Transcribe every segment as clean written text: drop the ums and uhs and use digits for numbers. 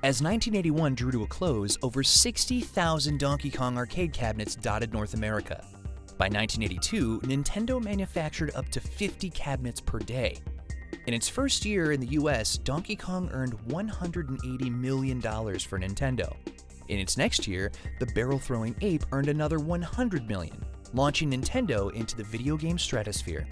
As 1981 drew to a close, over 60,000 Donkey Kong arcade cabinets dotted North America. By 1982, Nintendo manufactured up to 50 cabinets per day. In its first year in the US, Donkey Kong earned $180 million for Nintendo. In its next year, the barrel-throwing ape earned another $100 million, launching Nintendo into the video game stratosphere.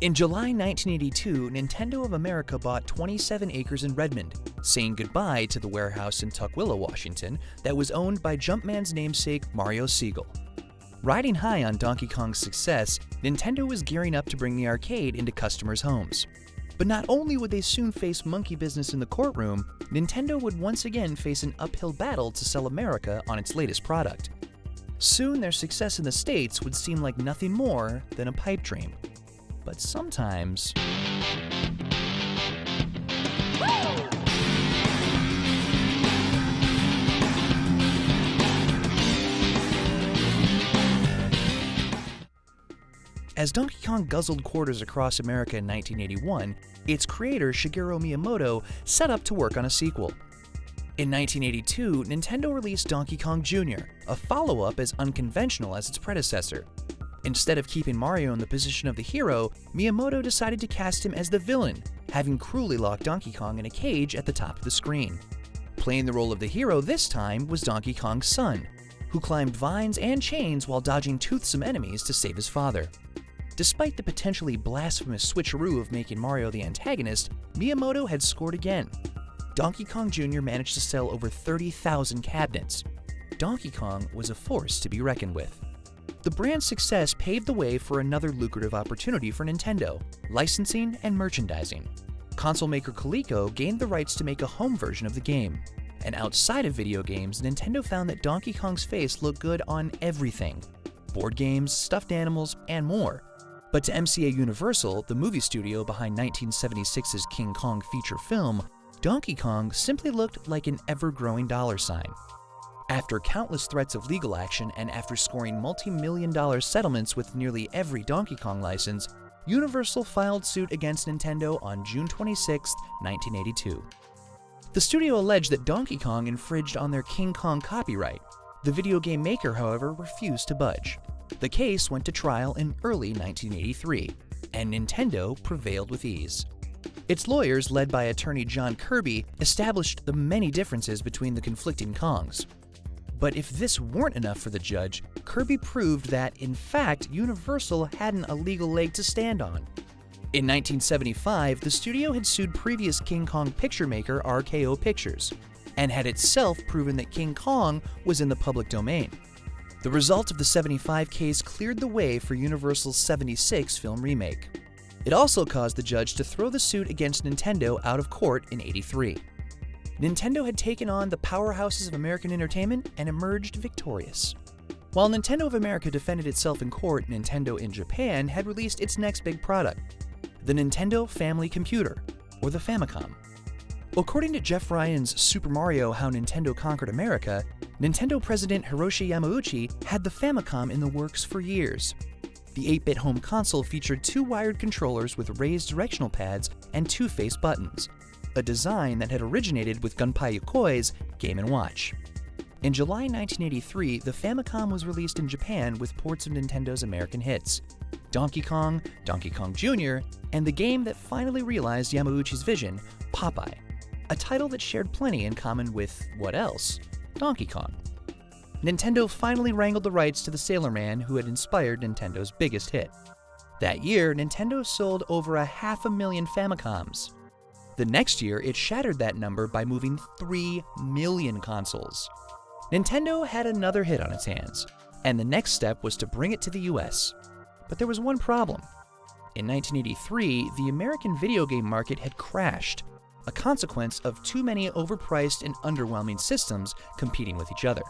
In July 1982, Nintendo of America bought 27 acres in Redmond, saying goodbye to the warehouse in Tukwila, Washington, that was owned by Jumpman's namesake Mario Siegel. Riding high on Donkey Kong's success, Nintendo was gearing up to bring the arcade into customers' homes. But not only would they soon face monkey business in the courtroom, Nintendo would once again face an uphill battle to sell America on its latest product. Soon their success in the States would seem like nothing more than a pipe dream. But sometimes... As Donkey Kong guzzled quarters across America in 1981, its creator Shigeru Miyamoto set up to work on a sequel. In 1982, Nintendo released Donkey Kong Jr., a follow-up as unconventional as its predecessor. Instead of keeping Mario in the position of the hero, Miyamoto decided to cast him as the villain, having cruelly locked Donkey Kong in a cage at the top of the screen. Playing the role of the hero this time was Donkey Kong's son, who climbed vines and chains while dodging toothsome enemies to save his father. Despite the potentially blasphemous switcheroo of making Mario the antagonist, Miyamoto had scored again. Donkey Kong Jr. managed to sell over 30,000 cabinets. Donkey Kong was a force to be reckoned with. The brand's success paved the way for another lucrative opportunity for Nintendo: licensing and merchandising. Console maker Coleco gained the rights to make a home version of the game. And outside of video games, Nintendo found that Donkey Kong's face looked good on everything: board games, stuffed animals, and more. But to MCA Universal, the movie studio behind 1976's King Kong feature film, Donkey Kong simply looked like an ever-growing dollar sign. After countless threats of legal action and after scoring multi-million-dollar settlements with nearly every Donkey Kong license, Universal filed suit against Nintendo on June 26, 1982. The studio alleged that Donkey Kong infringed on their King Kong copyright. The video game maker, however, refused to budge. The case went to trial in early 1983, and Nintendo prevailed with ease. Its lawyers, led by attorney John Kirby, established the many differences between the conflicting Kongs. But if this weren't enough for the judge, Kirby proved that, in fact, Universal hadn't a legal leg to stand on. In 1975, the studio had sued previous King Kong picture maker RKO Pictures, and had itself proven that King Kong was in the public domain. The result of the 75 case cleared the way for Universal's 76 film remake. It also caused the judge to throw the suit against Nintendo out of court in '83. Nintendo had taken on the powerhouses of American entertainment and emerged victorious. While Nintendo of America defended itself in court, Nintendo in Japan had released its next big product, the Nintendo Family Computer, or the Famicom. According to Jeff Ryan's Super Mario: How Nintendo Conquered America, Nintendo president Hiroshi Yamauchi had the Famicom in the works for years. The 8-bit home console featured two wired controllers with raised directional pads and two-face buttons, a design that had originated with Gunpei Yokoi's Game & Watch. In July 1983, the Famicom was released in Japan with ports of Nintendo's American hits: Donkey Kong, Donkey Kong Jr., and the game that finally realized Yamauchi's vision, Popeye, a title that shared plenty in common with, what else? Donkey Kong. Nintendo finally wrangled the rights to the Sailor Man who had inspired Nintendo's biggest hit. That year, Nintendo sold over 500,000 Famicoms. The next year, it shattered that number by moving 3 million consoles. Nintendo had another hit on its hands, and the next step was to bring it to the US. But there was one problem. In 1983, the American video game market had crashed, a consequence of too many overpriced and underwhelming systems competing with each other.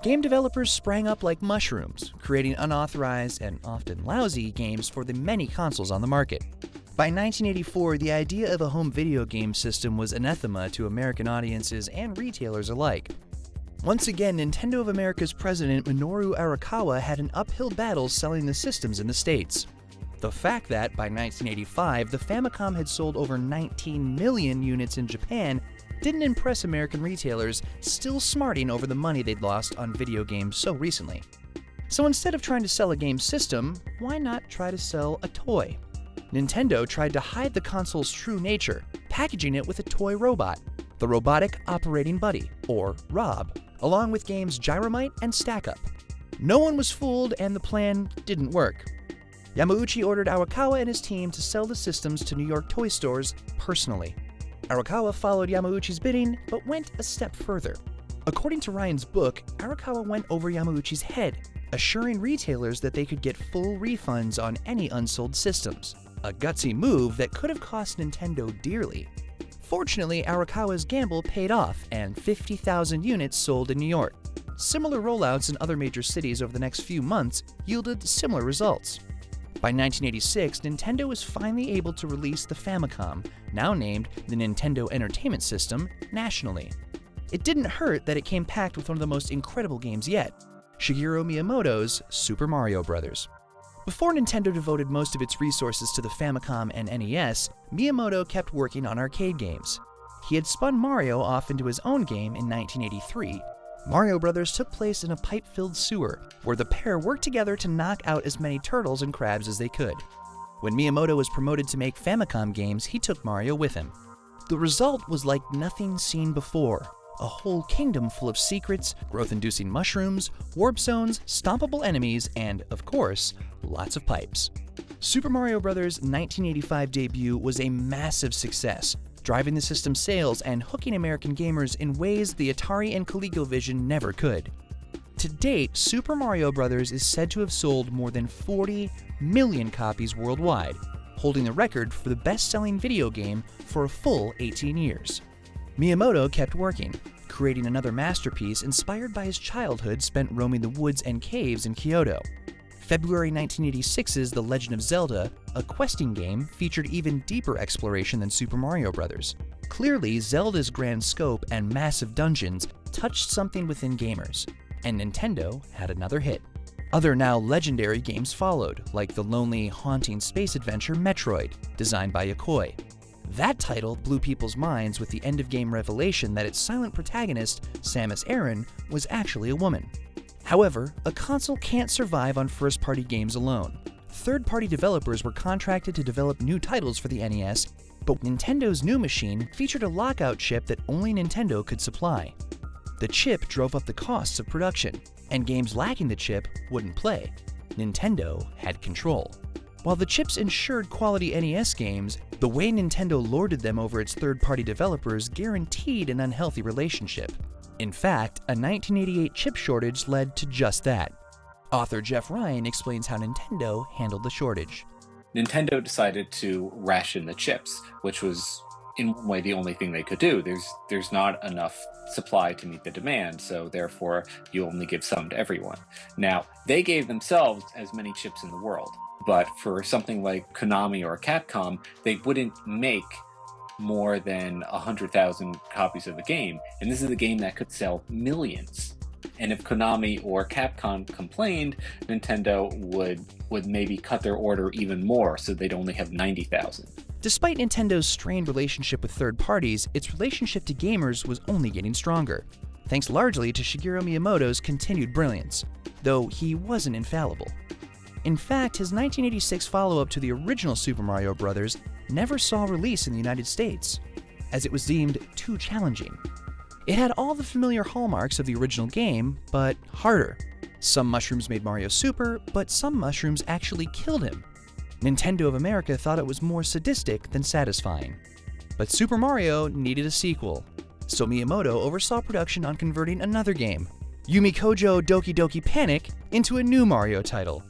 Game developers sprang up like mushrooms, creating unauthorized and often lousy games for the many consoles on the market. By 1984, the idea of a home video game system was anathema to American audiences and retailers alike. Once again, Nintendo of America's president Minoru Arakawa had an uphill battle selling the systems in the States. The fact that, by 1985, the Famicom had sold over 19 million units in Japan didn't impress American retailers, still smarting over the money they'd lost on video games so recently. So instead of trying to sell a game system, why not try to sell a toy? Nintendo tried to hide the console's true nature, packaging it with a toy robot, the Robotic Operating Buddy, or ROB, along with games Gyromite and Stack Up. No one was fooled, and the plan didn't work. Yamauchi ordered Arakawa and his team to sell the systems to New York toy stores personally. Arakawa followed Yamauchi's bidding, but went a step further. According to Ryan's book, Arakawa went over Yamauchi's head, assuring retailers that they could get full refunds on any unsold systems, a gutsy move that could have cost Nintendo dearly. Fortunately, Arakawa's gamble paid off, and 50,000 units sold in New York. Similar rollouts in other major cities over the next few months yielded similar results. By 1986, Nintendo was finally able to release the Famicom, now named the Nintendo Entertainment System, nationally. It didn't hurt that it came packed with one of the most incredible games yet, Shigeru Miyamoto's Super Mario Bros. Before Nintendo devoted most of its resources to the Famicom and NES, Miyamoto kept working on arcade games. He had spun Mario off into his own game in 1983. Mario Bros. Took place in a pipe-filled sewer, where the pair worked together to knock out as many turtles and crabs as they could. When Miyamoto was promoted to make Famicom games, he took Mario with him. The result was like nothing seen before. A whole kingdom full of secrets, growth-inducing mushrooms, warp zones, stompable enemies, and, of course, lots of pipes. Super Mario Bros.' 1985 debut was a massive success, driving the system's sales and hooking American gamers in ways the Atari and ColecoVision never could. To date, Super Mario Bros. Is said to have sold more than 40 million copies worldwide, holding the record for the best-selling video game for a full 18 years. Miyamoto kept working, creating another masterpiece inspired by his childhood spent roaming the woods and caves in Kyoto. February 1986's The Legend of Zelda, a questing game, featured even deeper exploration than Super Mario Bros. Clearly, Zelda's grand scope and massive dungeons touched something within gamers, and Nintendo had another hit. Other now legendary games followed, like the lonely, haunting space adventure Metroid, designed by Yokoi. That title blew people's minds with the end-of-game revelation that its silent protagonist, Samus Aran, was actually a woman. However, a console can't survive on first-party games alone. Third-party developers were contracted to develop new titles for the NES, but Nintendo's new machine featured a lockout chip that only Nintendo could supply. The chip drove up the costs of production, and games lacking the chip wouldn't play. Nintendo had control. While the chips ensured quality NES games, the way Nintendo lorded them over its third-party developers guaranteed an unhealthy relationship. In fact, a 1988 chip shortage led to just that. Author Jeff Ryan explains how Nintendo handled the shortage. Nintendo decided to ration the chips, which was in one way the only thing they could do. There's not enough supply to meet the demand, so therefore you only give some to everyone. Now, they gave themselves as many chips in the world. But for something like Konami or Capcom, they wouldn't make more than 100,000 copies of a game. And this is a game that could sell millions. And if Konami or Capcom complained, Nintendo would maybe cut their order even more, so they'd only have 90,000. Despite Nintendo's strained relationship with third parties, its relationship to gamers was only getting stronger, thanks largely to Shigeru Miyamoto's continued brilliance, though he wasn't infallible. In fact, his 1986 follow-up to the original Super Mario Bros. Never saw release in the United States, as it was deemed too challenging. It had all the familiar hallmarks of the original game, but harder. Some mushrooms made Mario super, but some mushrooms actually killed him. Nintendo of America thought it was more sadistic than satisfying. But Super Mario needed a sequel, so Miyamoto oversaw production on converting another game, Yumi Kojo Doki Doki Panic, into a new Mario title.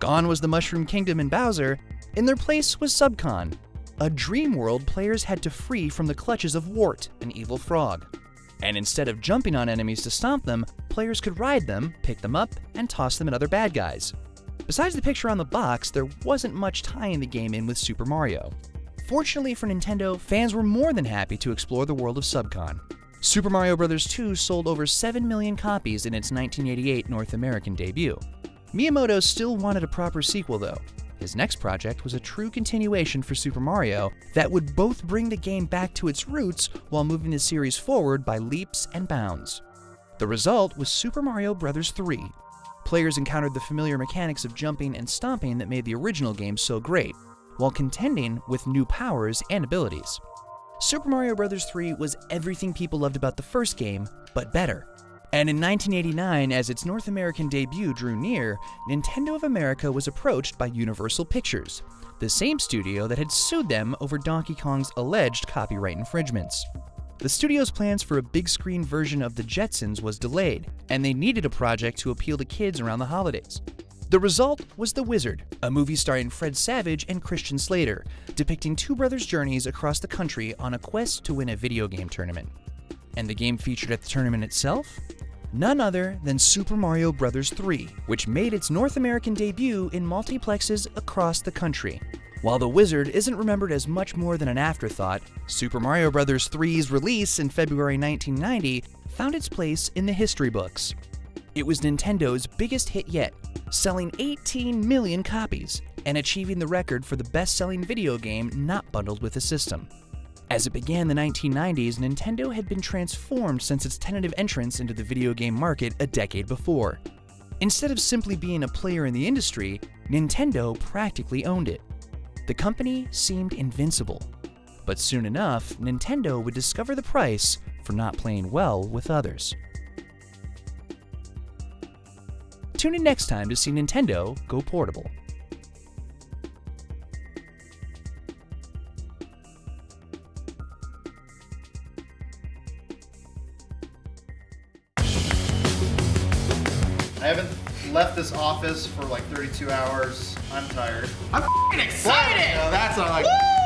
Gone was the Mushroom Kingdom and Bowser. In their place was Subcon, a dream world players had to free from the clutches of Wart, an evil frog. And instead of jumping on enemies to stomp them, players could ride them, pick them up, and toss them at other bad guys. Besides the picture on the box, there wasn't much tying the game in with Super Mario. Fortunately for Nintendo, fans were more than happy to explore the world of Subcon. Super Mario Bros. 2 sold over 7 million copies in its 1988 North American debut. Miyamoto still wanted a proper sequel though. His next project was a true continuation for Super Mario that would both bring the game back to its roots while moving the series forward by leaps and bounds. The result was Super Mario Bros. 3. Players encountered the familiar mechanics of jumping and stomping that made the original game so great, while contending with new powers and abilities. Super Mario Bros. 3 was everything people loved about the first game, but better. And in 1989, as its North American debut drew near, Nintendo of America was approached by Universal Pictures, the same studio that had sued them over Donkey Kong's alleged copyright infringements. The studio's plans for a big screen version of the Jetsons was delayed, and they needed a project to appeal to kids around the holidays. The result was The Wizard, a movie starring Fred Savage and Christian Slater, depicting two brothers' journeys across the country on a quest to win a video game tournament. And the game featured at the tournament itself? None other than Super Mario Bros. 3, which made its North American debut in multiplexes across the country. While The Wizard isn't remembered as much more than an afterthought, Super Mario Bros. 3's release in February 1990 found its place in the history books. It was Nintendo's biggest hit yet, selling 18 million copies and achieving the record for the best-selling video game not bundled with a system. As it began the 1990s, Nintendo had been transformed since its tentative entrance into the video game market a decade before. Instead of simply being a player in the industry, Nintendo practically owned it. The company seemed invincible. But soon enough, Nintendo would discover the price for not playing well with others. Tune in next time to see Nintendo go portable. I haven't left this office for like 32 hours. I'm tired. I'm f***ing excited! No, that's not like... Woo!